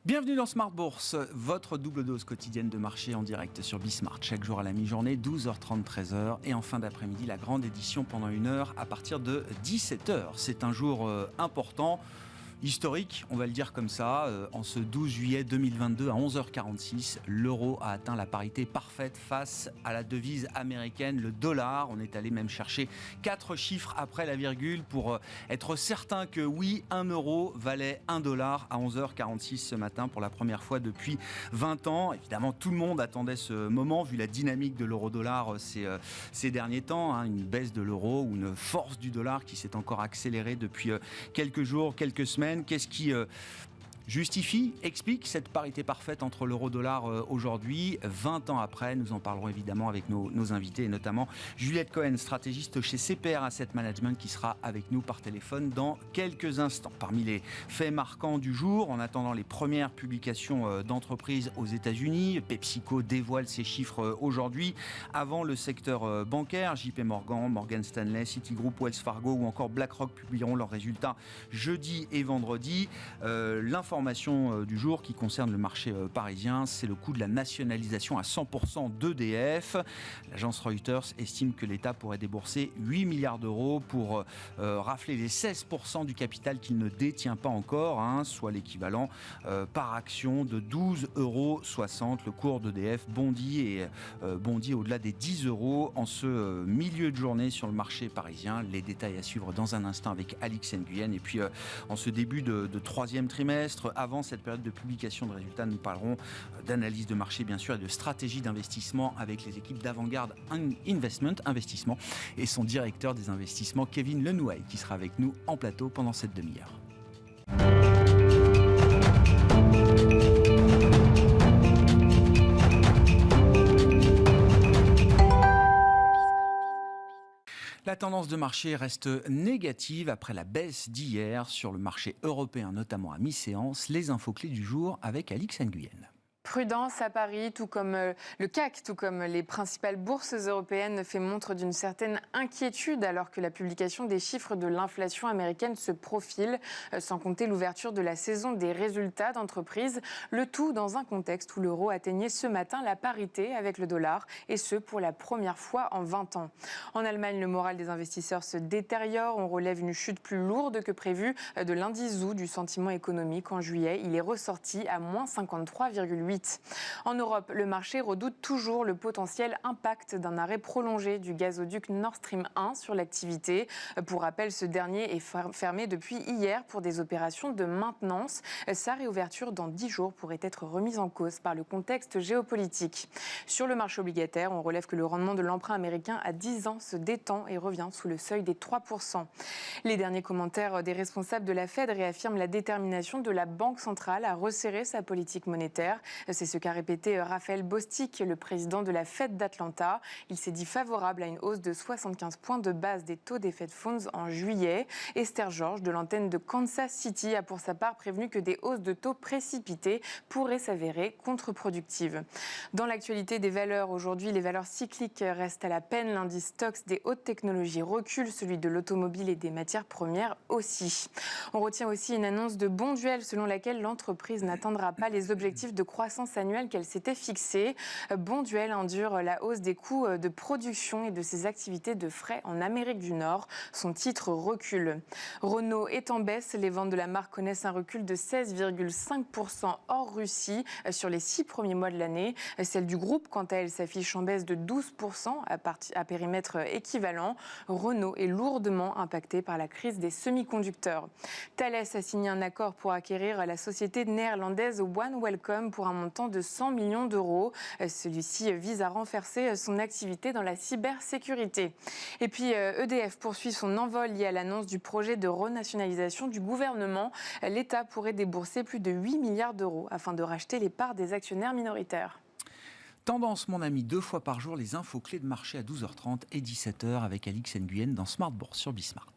Bienvenue dans Smart Bourse, votre double dose quotidienne de marché en direct sur Bismart. Chaque jour à la mi-journée, 12h30, 13h. Et en fin d'après-midi, la grande édition pendant 1 heure à partir de 17h. C'est un jour important. Historique, on va le dire comme ça, en ce 12 juillet 2022 à 11h46, l'euro a atteint la parité parfaite face à la devise américaine, le dollar. On est allé même chercher 4 chiffres après la virgule pour être certain que oui, 1 euro valait 1 dollar à 11h46 ce matin pour la première fois depuis 20 ans. Évidemment, tout le monde attendait ce moment vu la dynamique de l'euro-dollar ces derniers temps, une baisse de l'euro ou une force du dollar qui s'est encore accélérée depuis quelques jours, quelques semaines. Qu'est-ce qui justifie, explique cette parité parfaite entre l'euro-dollar aujourd'hui, 20 ans après? Nous en parlerons évidemment avec nos invités, et notamment Juliette Cohen, stratégiste chez CPR Asset Management, qui sera avec nous par téléphone dans quelques instants. Parmi les faits marquants du jour, en attendant les premières publications d'entreprises aux États-Unis, PepsiCo dévoile ses chiffres aujourd'hui. Avant le secteur bancaire, JP Morgan, Morgan Stanley, Citigroup, Wells Fargo ou encore BlackRock publieront leurs résultats jeudi et vendredi. L'information du jour qui concerne le marché parisien, c'est le coût de la nationalisation à 100% d'EDF. L'agence Reuters estime que l'État pourrait débourser 8 milliards d'euros pour rafler les 16% du capital qu'il ne détient pas encore, soit l'équivalent par action de 12,60 euros. Le cours d'EDF bondit au-delà des 10 euros en ce milieu de journée sur le marché parisien. Les détails à suivre dans un instant avec Alix Nguyen. Et puis en ce début de troisième trimestre, avant cette période de publication de résultats, nous parlerons d'analyse de marché bien sûr et de stratégie d'investissement avec les équipes d'Avantgarde Investissement et son directeur des investissements Kevin Lenouaille qui sera avec nous en plateau pendant cette demi-heure. La tendance de marché reste négative après la baisse d'hier sur le marché européen, notamment à mi-séance. Les infos clés du jour avec Alix Nguyen. Prudence à Paris, tout comme le CAC, tout comme les principales bourses européennes, fait montre d'une certaine inquiétude alors que la publication des chiffres de l'inflation américaine se profile, sans compter l'ouverture de la saison des résultats d'entreprise. Le tout dans un contexte où l'euro atteignait ce matin la parité avec le dollar, et ce pour la première fois en 20 ans. En Allemagne, le moral des investisseurs se détériore. On relève une chute plus lourde que prévu de l'indice ZOO du sentiment économique. En juillet, il est ressorti à moins 53,8. En Europe, le marché redoute toujours le potentiel impact d'un arrêt prolongé du gazoduc Nord Stream 1 sur l'activité. Pour rappel, ce dernier est fermé depuis hier pour des opérations de maintenance. Sa réouverture dans 10 jours pourrait être remise en cause par le contexte géopolitique. Sur le marché obligataire, on relève que le rendement de l'emprunt américain à 10 ans se détend et revient sous le seuil des 3%. Les derniers commentaires des responsables de la Fed réaffirment la détermination de la Banque centrale à resserrer sa politique monétaire. C'est ce qu'a répété Raphaël Bostic, le président de la Fed d'Atlanta. Il s'est dit favorable à une hausse de 75 points de base des taux des Fed Funds en juillet. Esther Georges, de l'antenne de Kansas City, a pour sa part prévenu que des hausses de taux précipitées pourraient s'avérer contre-productives. Dans l'actualité des valeurs, aujourd'hui, les valeurs cycliques restent à la peine. L'indice Stoxx des hautes technologies recule, celui de l'automobile et des matières premières aussi. On retient aussi une annonce de Bonduelle selon laquelle l'entreprise n'atteindra pas les objectifs de croissance annuelle qu'elle s'était fixée. Bonduelle endure la hausse des coûts de production et de ses activités de frais en Amérique du Nord. Son titre recule. Renault est en baisse. Les ventes de la marque connaissent un recul de 16,5% hors Russie sur les 6 premiers mois de l'année. Celle du groupe, quant à elle, s'affiche en baisse de 12% à périmètre équivalent. Renault est lourdement impacté par la crise des semi-conducteurs. Thales a signé un accord pour acquérir la société néerlandaise One Welcome pour un montant de 100 millions d'euros. Celui-ci vise à renforcer son activité dans la cybersécurité. Et puis EDF poursuit son envol lié à l'annonce du projet de renationalisation du gouvernement. L'État pourrait débourser plus de 8 milliards d'euros afin de racheter les parts des actionnaires minoritaires. Tendance, mon ami, 2 fois par jour, les infos clés de marché à 12h30 et 17h avec Alix Nguyen dans Smart Bourse sur Bismart.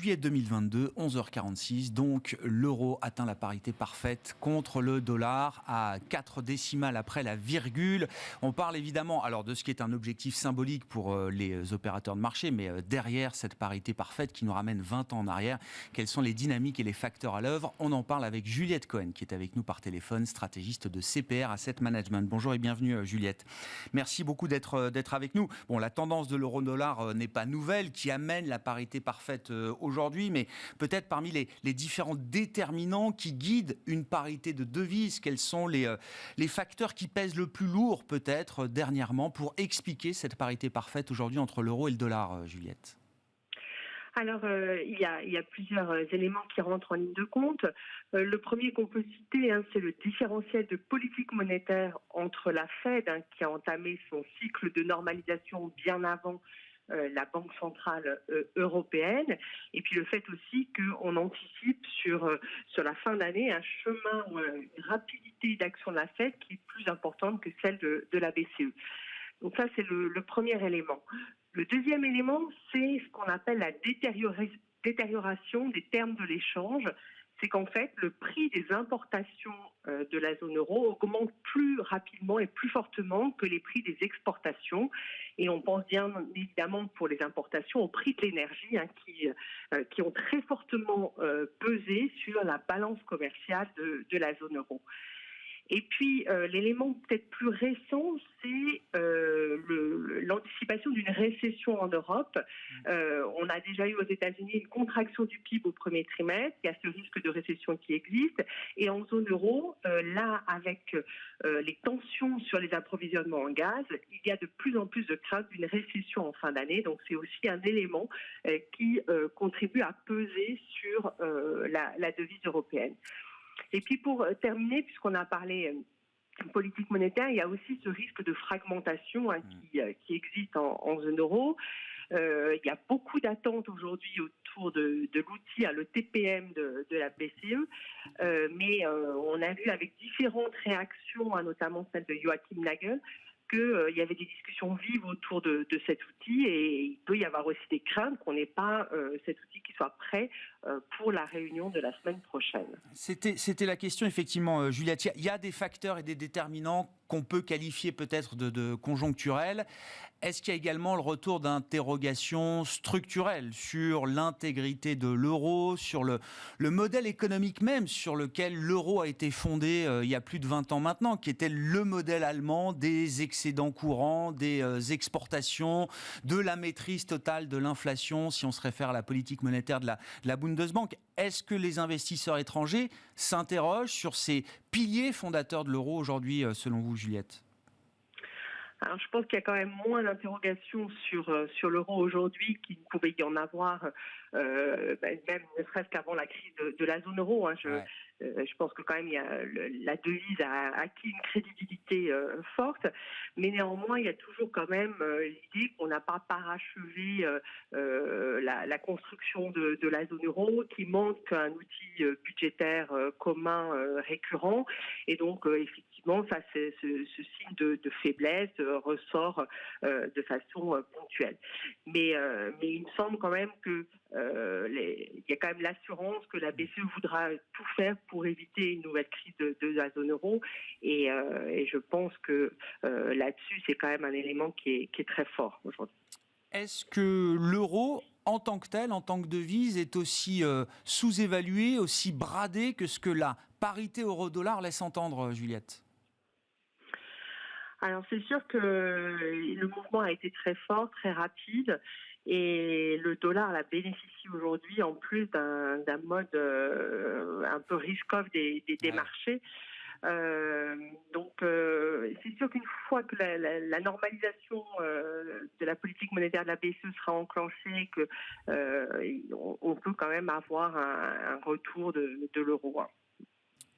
juillet 2022, 11h46. Donc, l'euro atteint la parité parfaite contre le dollar à 4 décimales après la virgule. On parle évidemment alors de ce qui est un objectif symbolique pour les opérateurs de marché, mais derrière cette parité parfaite qui nous ramène 20 ans en arrière, quelles sont les dynamiques et les facteurs à l'œuvre? On en parle avec Juliette Cohen, qui est avec nous par téléphone, stratégiste de CPR Asset Management. Bonjour et bienvenue Juliette. Merci beaucoup d'être avec nous. Bon, la tendance de l'euro-dollar n'est pas nouvelle, qui amène la parité parfaite aujourd'hui, mais peut-être parmi les différents déterminants qui guident une parité de devises, quels sont les facteurs qui pèsent le plus lourd peut-être dernièrement pour expliquer cette parité parfaite aujourd'hui entre l'euro et le dollar, Juliette? Alors, il y a plusieurs éléments qui rentrent en ligne de compte. Le premier qu'on peut citer, c'est le différentiel de politique monétaire entre la Fed, qui a entamé son cycle de normalisation bien avant la Banque centrale européenne, et puis le fait aussi qu'on anticipe sur la fin d'année un chemin ou une rapidité d'action de la Fed qui est plus importante que celle de la BCE. Donc ça, c'est le premier élément. Le deuxième élément, c'est ce qu'on appelle la détérioration des termes de l'échange. C'est qu'en fait, le prix des importations de la zone euro augmente plus rapidement et plus fortement que les prix des exportations. Et on pense bien évidemment pour les importations au prix de l'énergie qui ont très fortement pesé sur la balance commerciale de la zone euro. Et puis, l'élément peut-être plus récent, c'est l'anticipation d'une récession en Europe. On a déjà eu aux États-Unis une contraction du PIB au premier trimestre. Il y a ce risque de récession qui existe. Et en zone euro, là, avec les tensions sur les approvisionnements en gaz, il y a de plus en plus de crainte d'une récession en fin d'année. Donc, c'est aussi un élément qui contribue à peser sur la devise européenne. Et puis pour terminer, puisqu'on a parlé politique monétaire, il y a aussi ce risque de fragmentation qui existe en zone euro. Il y a beaucoup d'attentes aujourd'hui autour de l'outil, le TPM de la BCE, mais on a vu avec différentes réactions, notamment celle de Joachim Nagel, qu'il y avait des discussions vives autour de cet outil, et il peut y avoir aussi des craintes qu'on n'ait pas cet outil qui soit prêt pour la réunion de la semaine prochaine. C'était la question, effectivement, Juliette. Il y a des facteurs et des déterminants qu'on peut qualifier peut-être de conjoncturels. Est-ce qu'il y a également le retour d'interrogations structurelles sur l'intégrité de l'euro, sur le modèle économique même sur lequel l'euro a été fondé il y a plus de 20 ans maintenant, qui était le modèle allemand des excédents courants, des exportations, de la maîtrise totale de l'inflation, si on se réfère à la politique monétaire de la Bundesbank. Est-ce que les investisseurs étrangers s'interrogent sur ces piliers fondateurs de l'euro aujourd'hui, selon vous, Juliette ? Alors, je pense qu'il y a quand même moins d'interrogations sur l'euro aujourd'hui qu'il ne pouvait y en avoir, même ne serait-ce qu'avant la crise de la zone euro. Je pense que quand même la devise a acquis une crédibilité forte, mais néanmoins il y a toujours quand même l'idée qu'on n'a pas parachevé la construction de la zone euro, qui manque un outil budgétaire commun récurrent, et donc effectivement ça, ce signe de faiblesse ressort de façon ponctuelle. Mais il me semble quand même que il y a quand même l'assurance que la BCE voudra tout faire pour éviter une nouvelle crise de la zone euro, et je pense que là-dessus c'est quand même un élément qui est très fort aujourd'hui. Est-ce que l'euro en tant que tel, en tant que devise, est aussi sous-évalué, aussi bradé que ce que la parité euro-dollar laisse entendre, Juliette ? Alors c'est sûr que le mouvement a été très fort, très rapide, et le dollar bénéficie aujourd'hui en plus d'un mode un peu risk-off des marchés. Donc c'est sûr qu'une fois que la normalisation de la politique monétaire de la BCE sera enclenchée, que on peut quand même avoir un retour de l'euro.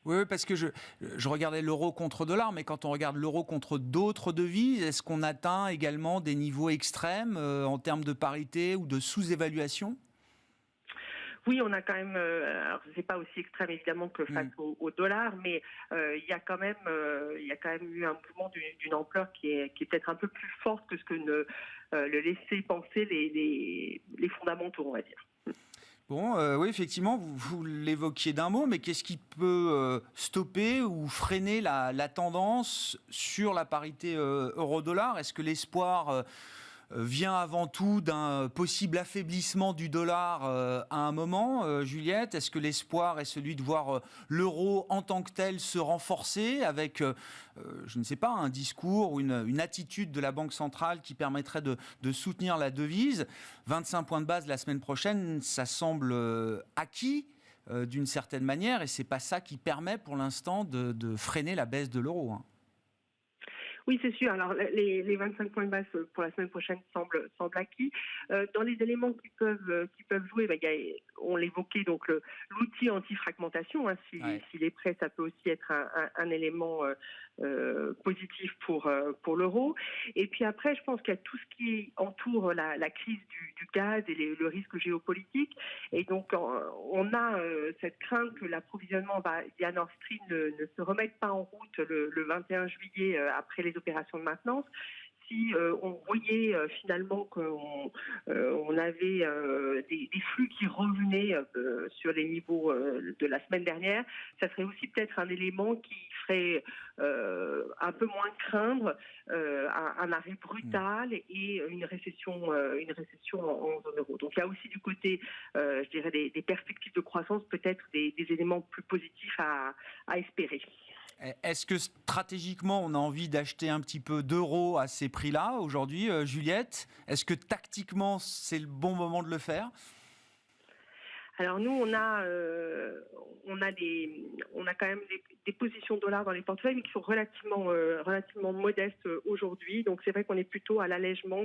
Oui, parce que je regardais l'euro contre dollar, mais quand on regarde l'euro contre d'autres devises, est-ce qu'on atteint également des niveaux extrêmes en termes de parité ou de sous-évaluation ? Oui, on a quand même, alors c'est pas aussi extrême évidemment que face au dollar, mais il y a quand même eu un mouvement d'une ampleur qui est peut-être un peu plus forte que ce que le laissaient penser les fondamentaux, on va dire. Bon, oui, effectivement, vous l'évoquiez d'un mot, mais qu'est-ce qui peut stopper ou freiner la tendance sur la parité euro-dollar ? Est-ce que l'espoir vient avant tout d'un possible affaiblissement du dollar à un moment, Juliette ? Est-ce que l'espoir est celui de voir l'euro en tant que tel se renforcer avec, je ne sais pas, un discours ou une attitude de la Banque centrale qui permettrait de soutenir la devise ? 25 points de base la semaine prochaine, ça semble acquis d'une certaine manière, et c'est pas ça qui permet pour l'instant de freiner la baisse de l'euro, hein. Oui, c'est sûr. Alors, les 25 points de base pour la semaine prochaine semblent acquis. Dans les éléments qui peuvent jouer, on l'évoquait, donc l'outil anti-fragmentation. Hein, s'il est prêt, ça peut aussi être un élément positif pour l'euro. Et puis après, je pense qu'il y a tout ce qui entoure la crise du gaz et le risque géopolitique. Et donc, on a cette crainte que l'approvisionnement via Nord Stream ne se remette pas en route le 21 juillet après les opérations de maintenance. Si on voyait finalement qu'on avait des flux qui revenaient sur les niveaux de la semaine dernière, ça serait aussi peut-être un élément qui ferait un peu moins craindre un arrêt brutal et une récession en zone euro. Donc il y a aussi du côté, je dirais, des perspectives de croissance, peut-être des éléments plus positifs à espérer. Est-ce que stratégiquement, on a envie d'acheter un petit peu d'euros à ces prix-là aujourd'hui, Juliette ? Est-ce que tactiquement, c'est le bon moment de le faire ? Alors nous, on a quand même des positions dollars dans les portefeuilles, mais qui sont relativement modestes aujourd'hui. Donc c'est vrai qu'on est plutôt à l'allègement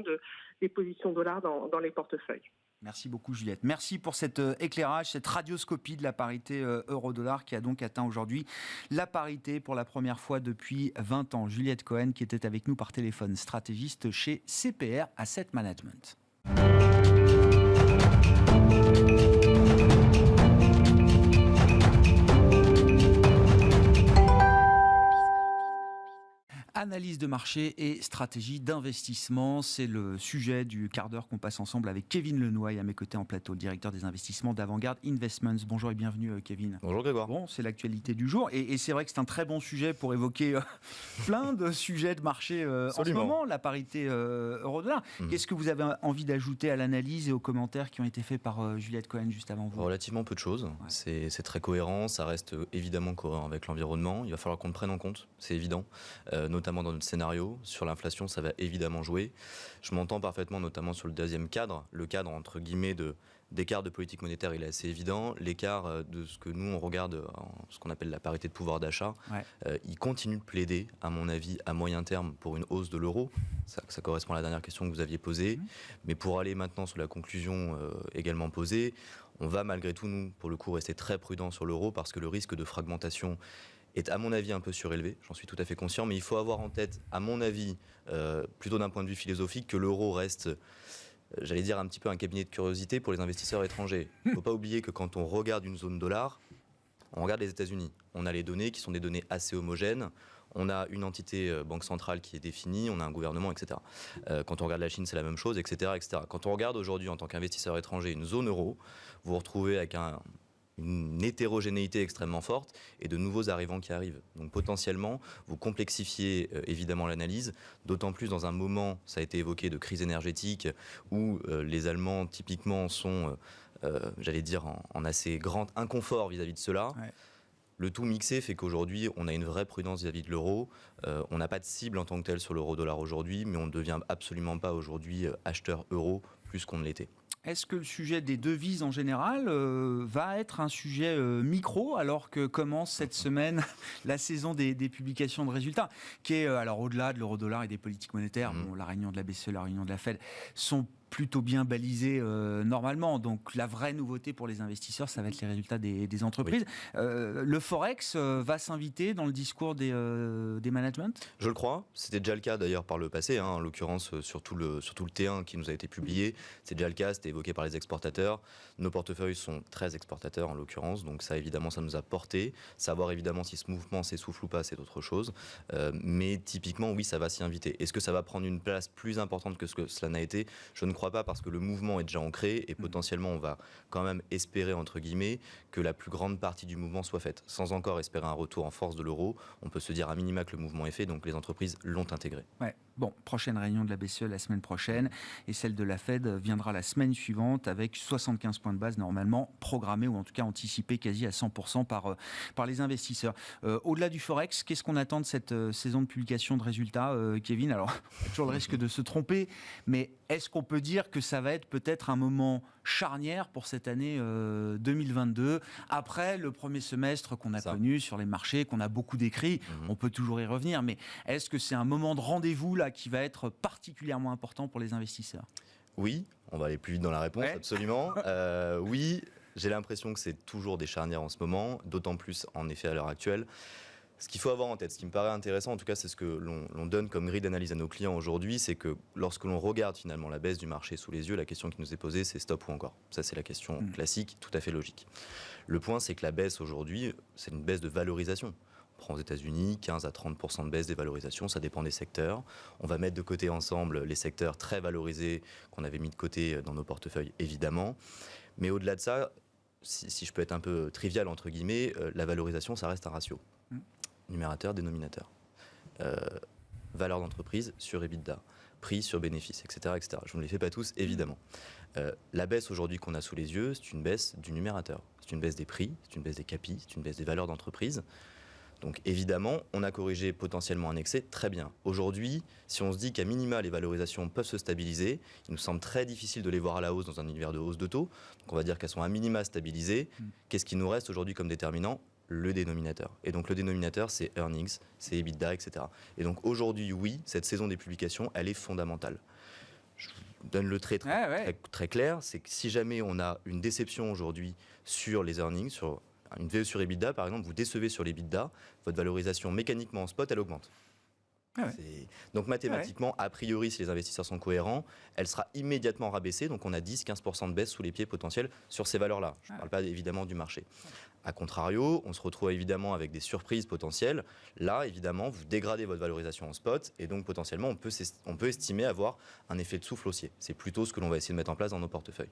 des positions dollars dans les portefeuilles. Merci beaucoup Juliette. Merci pour cet éclairage, cette radioscopie de la parité euro-dollar qui a donc atteint aujourd'hui la parité pour la première fois depuis 20 ans. Juliette Cohen qui était avec nous par téléphone, stratégiste chez CPR Asset Management. Analyse de marché et stratégie d'investissement, c'est le sujet du quart d'heure qu'on passe ensemble avec Kevin Lenoy à mes côtés en plateau, le directeur des investissements d'Avantgarde Investments. Bonjour et bienvenue Kevin. Bonjour Grégoire. Bon, c'est l'actualité du jour et c'est vrai que c'est un très bon sujet pour évoquer plein de sujets de marché en ce moment, la parité euro-dollar. Qu'est-ce que vous avez envie d'ajouter à l'analyse et aux commentaires qui ont été faits par Juliette Cohen juste avant vous ? Relativement peu de choses, ouais. C'est très cohérent, ça reste évidemment cohérent avec l'environnement, il va falloir qu'on le prenne en compte, c'est évident, notamment dans notre scénario. Sur l'inflation, ça va évidemment jouer. Je m'entends parfaitement, notamment sur le deuxième cadre. Le cadre, entre guillemets, d'écart de politique monétaire, il est assez évident. L'écart de ce que nous, on regarde, ce qu'on appelle la parité de pouvoir d'achat, il continue de plaider, à mon avis, à moyen terme, pour une hausse de l'euro. Ça correspond à la dernière question que vous aviez posée. Mais pour aller maintenant sur la conclusion également posée, on va malgré tout, nous, pour le coup, rester très prudent sur l'euro parce que le risque de fragmentation est à mon avis un peu surélevé, j'en suis tout à fait conscient, mais il faut avoir en tête, à mon avis, plutôt d'un point de vue philosophique, que l'euro reste, j'allais dire, un petit peu un cabinet de curiosité pour les investisseurs étrangers. Il ne faut pas oublier que quand on regarde une zone dollar, on regarde les États-Unis. On a les données qui sont des données assez homogènes. On a une entité banque centrale qui est définie, on a un gouvernement, etc. Quand on regarde la Chine, c'est la même chose, etc., etc. Quand on regarde aujourd'hui, en tant qu'investisseur étranger, une zone euro, vous vous retrouvez avec une hétérogénéité extrêmement forte et de nouveaux arrivants qui arrivent. Donc potentiellement, vous complexifiez évidemment l'analyse, d'autant plus dans un moment, ça a été évoqué, de crise énergétique, où les Allemands typiquement sont, j'allais dire, en assez grand inconfort vis-à-vis de cela. Ouais. Le tout mixé fait qu'aujourd'hui, on a une vraie prudence vis-à-vis de l'euro. On n'a pas de cible en tant que telle sur l'euro-dollar aujourd'hui, mais on ne devient absolument pas aujourd'hui acheteur euro plus qu'on ne l'était. Est-ce que le sujet des devises en général va être un sujet micro alors que commence cette semaine la saison des publications de résultats qui est, alors au-delà de l'euro-dollar et des politiques monétaires, bon, la réunion de la BCE, la réunion de la Fed sont plutôt bien balisés normalement. Donc la vraie nouveauté pour les investisseurs, ça va être les résultats des entreprises. Oui. Le Forex va s'inviter dans le discours des managements ? Je le crois. C'était déjà le cas d'ailleurs par le passé, en l'occurrence sur tout le T1 qui nous a été publié. C'est déjà le cas, c'était évoqué par les exportateurs. Nos portefeuilles sont très exportateurs en l'occurrence, donc ça évidemment ça nous a porté. Savoir évidemment si ce mouvement s'essouffle ou pas, c'est autre chose. Mais typiquement oui, ça va s'y inviter. Est-ce que ça va prendre une place plus importante que ce que cela n'a été ? Je ne crois crois pas parce que le mouvement est déjà ancré et potentiellement on va quand même espérer, entre guillemets, que la plus grande partie du mouvement soit faite. Sans encore espérer un retour en force de l'euro, on peut se dire à minima que le mouvement est fait, donc les entreprises l'ont intégré. Ouais. Bon, prochaine réunion de la BCE la semaine prochaine et celle de la Fed viendra la semaine suivante avec 75 points de base normalement programmés ou en tout cas anticipés quasi à 100% par les investisseurs. Au-delà du Forex, qu'est-ce qu'on attend de cette saison de publication de résultats, Kevin? Alors, il y a toujours le risque de se tromper, mais est-ce qu'on peut dire que ça va être peut-être un moment charnière pour cette année 2022 après le premier semestre qu'on a connu sur les marchés, qu'on a beaucoup décrit? On peut toujours y revenir, mais est-ce que c'est un moment de rendez-vous là qui va être particulièrement important pour les investisseurs? Oui, on va aller plus vite dans la réponse, absolument. Oui, j'ai l'impression que c'est toujours des charnières en ce moment, d'autant plus en effet à l'heure actuelle. Ce qu'il faut avoir en tête, ce qui me paraît intéressant, en tout cas c'est ce que l'on donne comme grille d'analyse à nos clients aujourd'hui, c'est que lorsque l'on regarde finalement la baisse du marché sous les yeux, la question qui nous est posée c'est stop ou encore. Ça c'est la question classique, tout à fait logique. Le point c'est que la baisse aujourd'hui, c'est une baisse de valorisation. On prend aux États-Unis 15 à 30% de baisse des valorisations, ça dépend des secteurs. On va mettre de côté ensemble les secteurs très valorisés qu'on avait mis de côté dans nos portefeuilles évidemment. Mais au-delà de ça, si je peux être un peu trivial entre guillemets, la valorisation ça reste un ratio. Numérateur, dénominateur. Valeur d'entreprise sur EBITDA, prix sur bénéfice, etc., etc. Je ne les fais pas tous, évidemment. La baisse aujourd'hui qu'on a sous les yeux, c'est une baisse du numérateur. C'est une baisse des prix, c'est une baisse des capis, c'est une baisse des valeurs d'entreprise. Donc évidemment, on a corrigé potentiellement un excès, très bien. Aujourd'hui, si on se dit qu'à minima, les valorisations peuvent se stabiliser, il nous semble très difficile de les voir à la hausse dans un univers de hausse de taux. Donc on va dire qu'elles sont à minima stabilisées. Qu'est-ce qui nous reste aujourd'hui comme déterminant ? Le dénominateur. Et donc le dénominateur, c'est earnings, c'est EBITDA, etc. Et donc aujourd'hui, oui, cette saison des publications, elle est fondamentale. Je vous donne le trait très clair, c'est que si jamais on a une déception aujourd'hui sur les earnings, sur une VE sur EBITDA, par exemple, vous décevez sur l'EBITDA, votre valorisation mécaniquement en spot, elle augmente. Donc mathématiquement, a priori, si les investisseurs sont cohérents, elle sera immédiatement rabaissée. Donc on a 10-15% de baisse sous les pieds potentiels sur ces valeurs-là. Je ne parle pas évidemment du marché. A contrario, on se retrouve évidemment avec des surprises potentielles. Là, évidemment, vous dégradez votre valorisation en spot et donc potentiellement, on peut estimer avoir un effet de souffle haussier. C'est plutôt ce que l'on va essayer de mettre en place dans nos portefeuilles.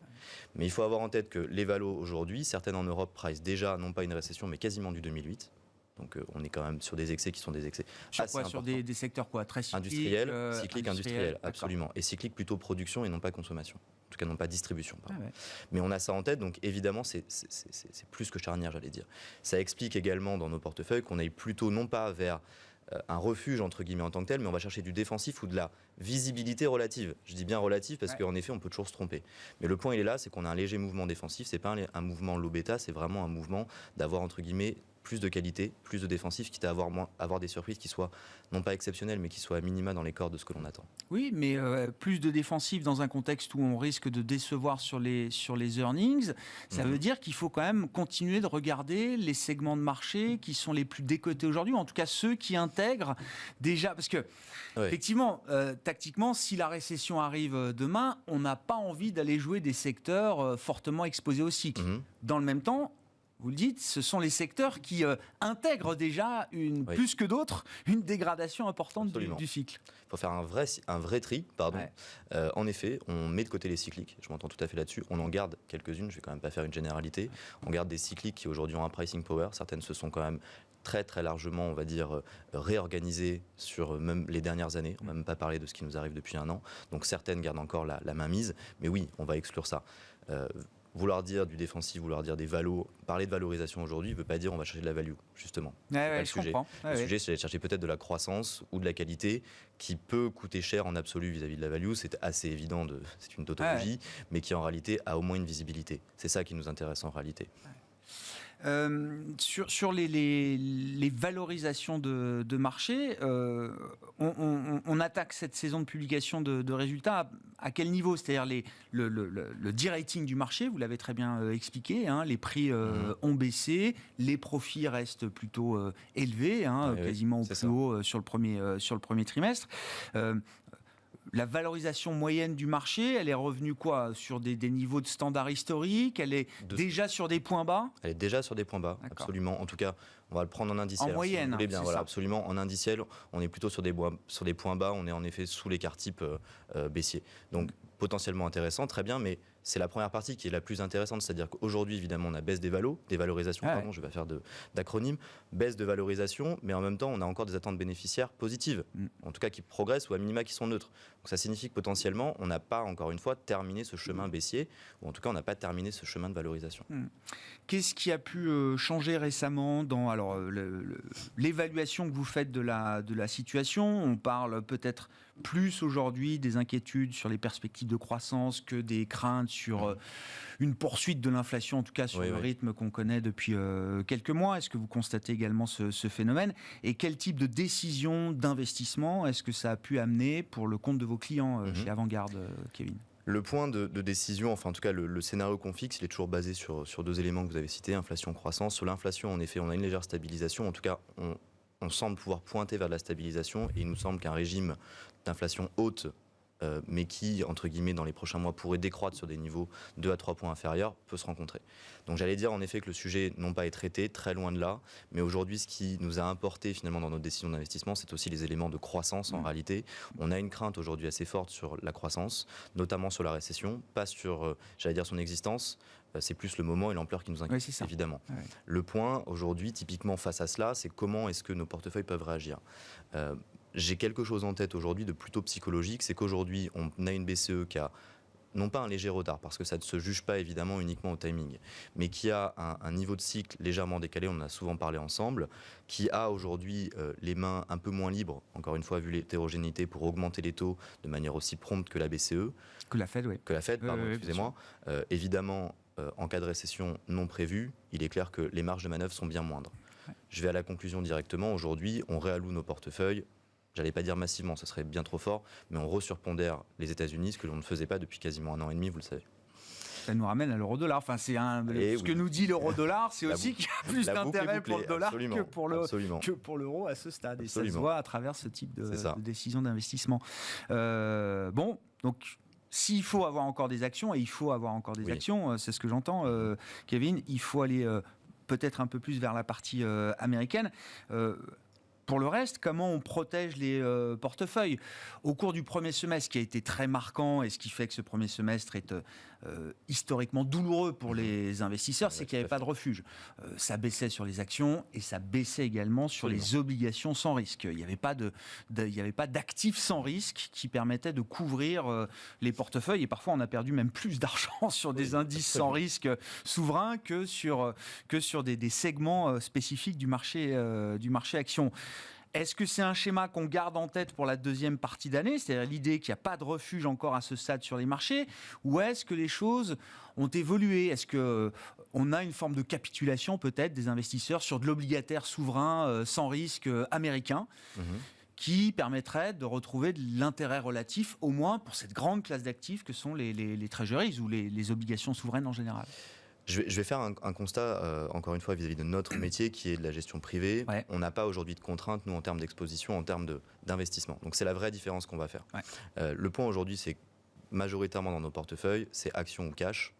Mais il faut avoir en tête que les valos aujourd'hui, certaines en Europe price déjà, non pas une récession, mais quasiment du 2008. Donc on est quand même sur des excès qui sont des excès sur quoi, sur des secteurs quoi, très cycliques, industriels, absolument. Et cyclique plutôt production et non pas consommation. En tout cas non pas distribution. Mais on a ça en tête, donc évidemment c'est plus que charnière, j'allais dire. Ça explique également dans nos portefeuilles qu'on aille plutôt non pas vers un refuge entre guillemets en tant que tel, mais on va chercher du défensif ou de la visibilité relative. Je dis bien relative parce qu'en effet on peut toujours se tromper. Mais le point il est là, c'est qu'on a un léger mouvement défensif, c'est pas un mouvement low bêta, c'est vraiment un mouvement d'avoir entre guillemets plus de qualité, plus de défensif, quitte à avoir des surprises qui soient non pas exceptionnelles, mais qui soient à minima dans les cordes de ce que l'on attend. Oui, mais plus de défensif dans un contexte où on risque de décevoir sur les earnings, ça veut dire qu'il faut quand même continuer de regarder les segments de marché qui sont les plus décotés aujourd'hui, ou en tout cas ceux qui intègrent déjà, parce que effectivement, tactiquement, si la récession arrive demain, on n'a pas envie d'aller jouer des secteurs fortement exposés au cycle. Dans le même temps, vous le dites, ce sont les secteurs qui intègrent déjà, plus que d'autres, une dégradation importante du cycle. Il faut faire un vrai tri, pardon. En effet, on met de côté les cycliques, je m'entends tout à fait là-dessus, on en garde quelques-unes, je ne vais quand même pas faire une généralité. On garde des cycliques qui aujourd'hui ont un pricing power, certaines se sont quand même très très largement, on va dire, réorganisées sur même les dernières années. On ne va même pas parler de ce qui nous arrive depuis un an. Donc certaines gardent encore la main mise, mais oui, on va exclure ça. Vouloir dire du défensif, vouloir dire des valos, parler de valorisation aujourd'hui ne veut pas dire on va chercher de la value, justement. Le sujet. Le sujet, c'est d'aller chercher peut-être de la croissance ou de la qualité qui peut coûter cher en absolu vis-à-vis de la value. C'est assez évident, c'est une tautologie, mais qui en réalité a au moins une visibilité. C'est ça qui nous intéresse en réalité. Sur les valorisations de marché, on attaque cette saison de publication de résultats à quel niveau? C'est-à-dire le de-rating du marché, vous l'avez très bien expliqué, les prix ont baissé, les profits restent plutôt élevés, quasiment au plus haut sur le premier trimestre. la valorisation moyenne du marché, elle est revenue quoi, sur des niveaux de standard historiques? Elle est déjà sur des points bas? Elle est déjà sur des points bas, absolument. En tout cas, on va le prendre en indiciel. En moyenne, si vous voulez bien, voilà, ça. absolument. En indiciel, on est plutôt sur des points bas. On est en effet sous l'écart type baissier. Donc, potentiellement intéressant, très bien, mais c'est la première partie qui est la plus intéressante, c'est-à-dire qu'aujourd'hui, évidemment, on a baisse des valorisations, pardon, je vais pas faire d'acronyme, baisse de valorisation, mais en même temps, on a encore des attentes bénéficiaires positives, en tout cas qui progressent ou à minima qui sont neutres. Donc ça signifie que potentiellement, on n'a pas, encore une fois, terminé ce chemin baissier, ou en tout cas, on n'a pas terminé ce chemin de valorisation. Qu'est-ce qui a pu changer récemment dans l'évaluation que vous faites de la situation? On parle peut-être plus aujourd'hui des inquiétudes sur les perspectives de croissance que des craintes sur une poursuite de l'inflation, en tout cas sur le rythme qu'on connaît depuis quelques mois. Est-ce que vous constatez également ce phénomène? Et quel type de décision d'investissement est-ce que ça a pu amener pour le compte de vos clients chez Avant-Garde, Kevin? Le point de décision, enfin en tout cas le scénario qu'on fixe, il est toujours basé sur deux éléments que vous avez cités, inflation, croissance. Sur l'inflation, en effet, on a une légère stabilisation. En tout cas, on semble pouvoir pointer vers de la stabilisation et il nous semble qu'un régime d'inflation haute, mais qui, entre guillemets, dans les prochains mois pourrait décroître sur des niveaux 2 à 3 points inférieurs, peut se rencontrer. Donc j'allais dire en effet que le sujet non pas est traité, très loin de là, mais aujourd'hui ce qui nous a importé finalement dans notre décision d'investissement, c'est aussi les éléments de croissance en réalité. On a une crainte aujourd'hui assez forte sur la croissance, notamment sur la récession, pas sur, j'allais dire, son existence. C'est plus le moment et l'ampleur qui nous inquiète, évidemment. Ouais. Le point aujourd'hui, typiquement face à cela, c'est comment est-ce que nos portefeuilles peuvent réagir. J'ai quelque chose en tête aujourd'hui de plutôt psychologique, c'est qu'aujourd'hui, on a une BCE qui a non pas un léger retard, parce que ça ne se juge pas évidemment uniquement au timing, mais qui a un niveau de cycle légèrement décalé, on en a souvent parlé ensemble, qui a aujourd'hui les mains un peu moins libres, encore une fois, vu l'hétérogénéité, pour augmenter les taux de manière aussi prompte que la BCE. Que la Fed, oui. Que la Fed, pardon, excusez-moi. Évidemment, en cas de récession non prévue, il est clair que les marges de manœuvre sont bien moindres. Ouais. Je vais à la conclusion directement. Aujourd'hui, on réalloue nos portefeuilles. J'allais pas dire massivement, ça serait bien trop fort, mais on resurpondère les États-Unis, ce que l'on ne faisait pas depuis quasiment 1 an et demi, vous le savez. Ça nous ramène à l'euro-dollar. Enfin, ce que nous dit l'euro-dollar, c'est aussi qu'il y a plus d'intérêt pour le dollar que pour l'euro à ce stade. Et ça se voit à travers ce type de décision d'investissement. Bon, donc s'il faut avoir encore des actions, et il faut avoir encore des actions, c'est ce que j'entends, Kevin, il faut aller peut-être un peu plus vers la partie américaine. Pour le reste, comment on protège les portefeuilles? Au cours du premier semestre, qui a été très marquant, et ce qui fait que ce premier semestre est historiquement douloureux pour les investisseurs, c'est qu'il n'y avait pas de refuge. Ça baissait sur les actions et ça baissait également sur les obligations sans risque. Il n'y avait pas d'actifs sans risque qui permettaient de couvrir les portefeuilles. Et parfois, on a perdu même plus d'argent sur des indices sans risque souverains que sur des segments spécifiques du marché action. Est-ce que c'est un schéma qu'on garde en tête pour la deuxième partie d'année, c'est-à-dire l'idée qu'il n'y a pas de refuge encore à ce stade sur les marchés, ou est-ce que les choses ont évolué? Est-ce qu'on a une forme de capitulation peut-être des investisseurs sur de l'obligataire souverain sans risque américain qui permettrait de retrouver de l'intérêt relatif, au moins pour cette grande classe d'actifs que sont les treasuries ou les obligations souveraines en général? Je vais faire un constat, encore une fois, vis-à-vis de notre métier, qui est de la gestion privée. Ouais. On n'a pas aujourd'hui de contraintes, nous, en termes d'exposition, en termes d'investissement. Donc, c'est la vraie différence qu'on va faire. Ouais. Le point aujourd'hui, c'est que majoritairement dans nos portefeuilles, c'est actions ou cash.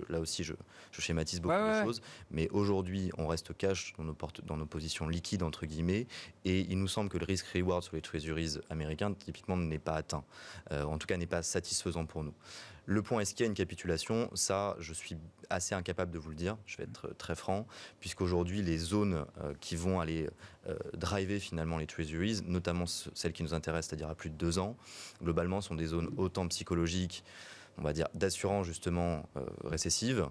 Là aussi, je schématise beaucoup de choses. Mais aujourd'hui, on reste cash dans nos positions liquides, entre guillemets. Et il nous semble que le risk-reward sur les treasuries américains, typiquement, n'est pas atteint. En tout cas, n'est pas satisfaisant pour nous. Le point, est-ce qu'il y a une capitulation? Ça, je suis assez incapable de vous le dire, je vais être très franc, puisqu'aujourd'hui, les zones qui vont aller driver finalement les treasuries, notamment celles qui nous intéressent, c'est-à-dire à plus de 2 ans, globalement, sont des zones autant psychologiques, on va dire, d'assurance justement récessive,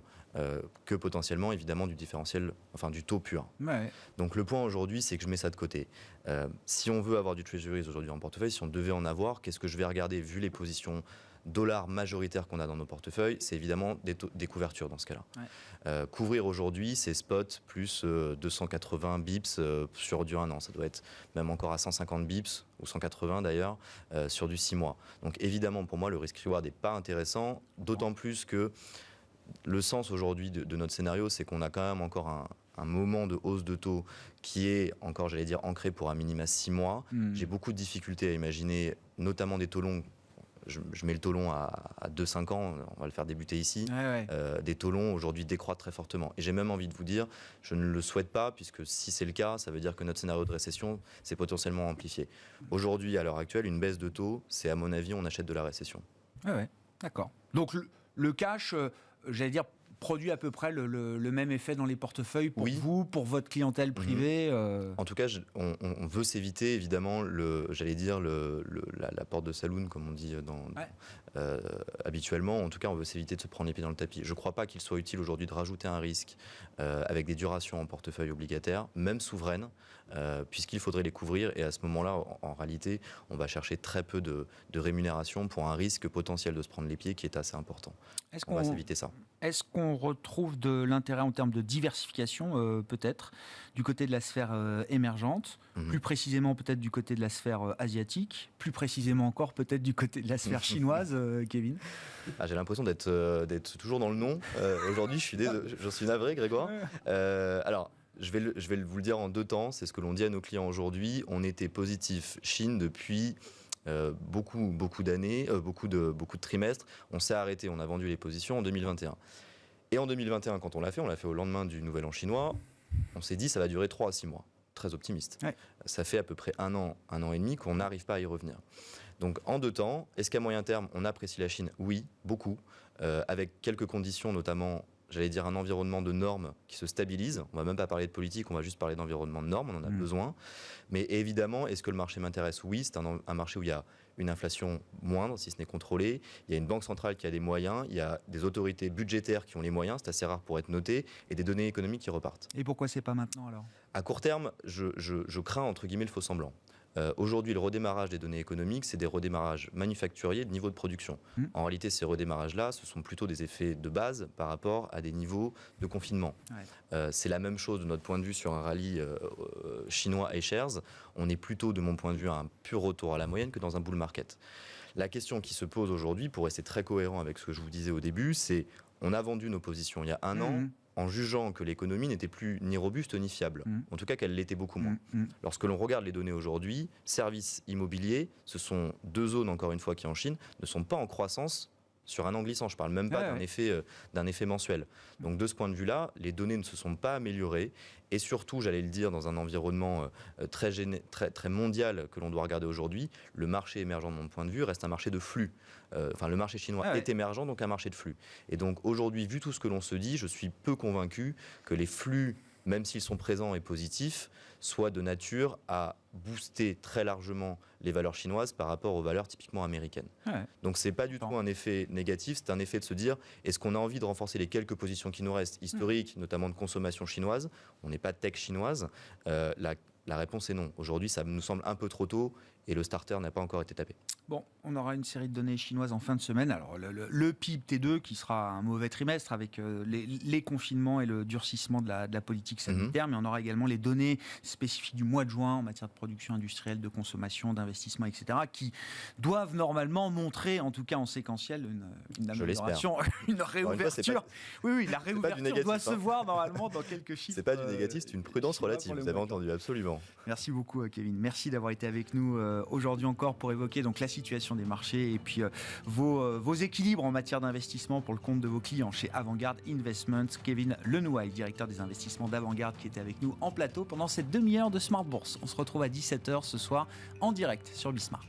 que potentiellement, évidemment, du différentiel, enfin du taux pur. Ouais. Donc le point aujourd'hui, c'est que je mets ça de côté. Si on veut avoir du treasuries aujourd'hui en portefeuille, si on devait en avoir, qu'est-ce que je vais regarder, vu les positions dollars majoritaires qu'on a dans nos portefeuilles, c'est évidemment des couvertures dans ce cas-là. Ouais. Couvrir aujourd'hui, c'est spot plus 280 bips sur du 1 an. Ça doit être même encore à 150 bips, ou 180 d'ailleurs, sur du 6 mois. Donc évidemment, pour moi, le risk-reward n'est pas intéressant, d'autant plus que le sens aujourd'hui de notre scénario, c'est qu'on a quand même encore un moment de hausse de taux qui est encore, j'allais dire, ancré pour un minima 6 mois. J'ai beaucoup de difficultés à imaginer, notamment des taux longs, je mets le taux long à 2-5 ans, on va le faire débuter ici. Des taux longs aujourd'hui décroîtent très fortement. Et j'ai même envie de vous dire, je ne le souhaite pas, puisque si c'est le cas, ça veut dire que notre scénario de récession s'est potentiellement amplifié. Aujourd'hui, à l'heure actuelle, une baisse de taux, c'est à mon avis, on achète de la récession. D'accord. Donc le cash, j'allais dire, produit à peu près le même effet dans les portefeuilles pour vous, pour votre clientèle privée. En tout cas, on veut s'éviter évidemment la porte de saloon, comme on dit habituellement. En tout cas, on veut s'éviter de se prendre les pieds dans le tapis. Je ne crois pas qu'il soit utile aujourd'hui de rajouter un risque avec des durations en portefeuille obligataire, même souveraine, puisqu'il faudrait les couvrir. Et à ce moment-là, en réalité, on va chercher très peu de rémunération pour un risque potentiel de se prendre les pieds qui est assez important. On va s'éviter ça. Est-ce qu'on retrouve de l'intérêt en termes de diversification, peut-être, du côté de la sphère émergente, plus précisément peut-être du côté de la sphère asiatique, plus précisément encore peut-être du côté de la sphère chinoise, Kevin? J'ai l'impression d'être toujours dans le non. Aujourd'hui, je suis navré, Grégoire. Alors, je vais vous le dire en 2 temps. C'est ce que l'on dit à nos clients aujourd'hui. On était positif Chine depuis beaucoup d'années, beaucoup de trimestres. On s'est arrêté, on a vendu les positions en 2021. Et en 2021, quand on l'a fait au lendemain du Nouvel An chinois, on s'est dit ça va durer 3 à 6 mois. Très optimiste. Ça fait à peu près un an et demi qu'on n'arrive pas à y revenir. Donc en 2 temps, est-ce qu'à moyen terme, on apprécie la Chine? Oui, beaucoup, avec quelques conditions, notamment, j'allais dire, un environnement de normes qui se stabilise. On ne va même pas parler de politique, on va juste parler d'environnement de normes, on en a besoin. Mais évidemment, est-ce que le marché m'intéresse? Oui, c'est un marché où il y a une inflation moindre, si ce n'est contrôlée. Il y a une banque centrale qui a des moyens, il y a des autorités budgétaires qui ont les moyens, c'est assez rare pour être noté, et des données économiques qui repartent. Et pourquoi c'est pas maintenant alors? À court terme, je crains entre guillemets le faux semblant. Aujourd'hui, le redémarrage des données économiques, c'est des redémarrages manufacturiers de niveau de production. En réalité, ces redémarrages-là, ce sont plutôt des effets de base par rapport à des niveaux de confinement. C'est la même chose de notre point de vue sur un rallye chinois iShares. On est plutôt, de mon point de vue, à un pur retour à la moyenne que dans un bull market. La question qui se pose aujourd'hui, pour rester très cohérent avec ce que je vous disais au début, c'est on a vendu nos positions il y a un an, en jugeant que l'économie n'était plus ni robuste ni fiable. En tout cas, qu'elle l'était beaucoup moins. Lorsque l'on regarde les données aujourd'hui, services immobiliers, ce sont 2 zones, encore une fois, qui en Chine, ne sont pas en croissance sur un an glissant. Je ne parle même pas d'un effet mensuel. Donc de ce point de vue-là, les données ne se sont pas améliorées. Et surtout, j'allais le dire, dans un environnement très mondial que l'on doit regarder aujourd'hui, le marché émergent, de mon point de vue, reste un marché de flux. Le marché chinois est émergent, donc un marché de flux. Et donc aujourd'hui, vu tout ce que l'on se dit, je suis peu convaincu que les flux, même s'ils sont présents et positifs, soient de nature à booster très largement les valeurs chinoises par rapport aux valeurs typiquement américaines. Donc c'est pas du tout un effet négatif, c'est un effet de se dire, est-ce qu'on a envie de renforcer les quelques positions qui nous restent historiques, notamment de consommation chinoise? On n'est pas tech chinoise. La réponse est non. Aujourd'hui, ça nous semble un peu trop tôt et le starter n'a pas encore été tapé. Bon, on aura une série de données chinoises en fin de semaine. Alors, le PIB T2 qui sera un mauvais trimestre avec les confinements et le durcissement de la politique sanitaire, mais on aura également les données spécifiques du mois de juin en matière de production industrielle, de consommation, d'investissement, etc., qui doivent normalement montrer, en tout cas en séquentiel, une amélioration, une réouverture. Oui, la réouverture doit se voir normalement dans quelques chiffres. C'est pas du négatif, c'est une prudence relative, vous avez entendu, absolument. Merci beaucoup, Kevin. Merci d'avoir été avec nous aujourd'hui encore pour évoquer donc la situation des marchés et puis vos équilibres en matière d'investissement pour le compte de vos clients chez Avantgarde Investments. Kevin Lenouaille, directeur des investissements d'Avantgarde, qui était avec nous en plateau pendant cette demi-heure de Smart Bourse. On se retrouve à 17h ce soir en direct sur Bismart.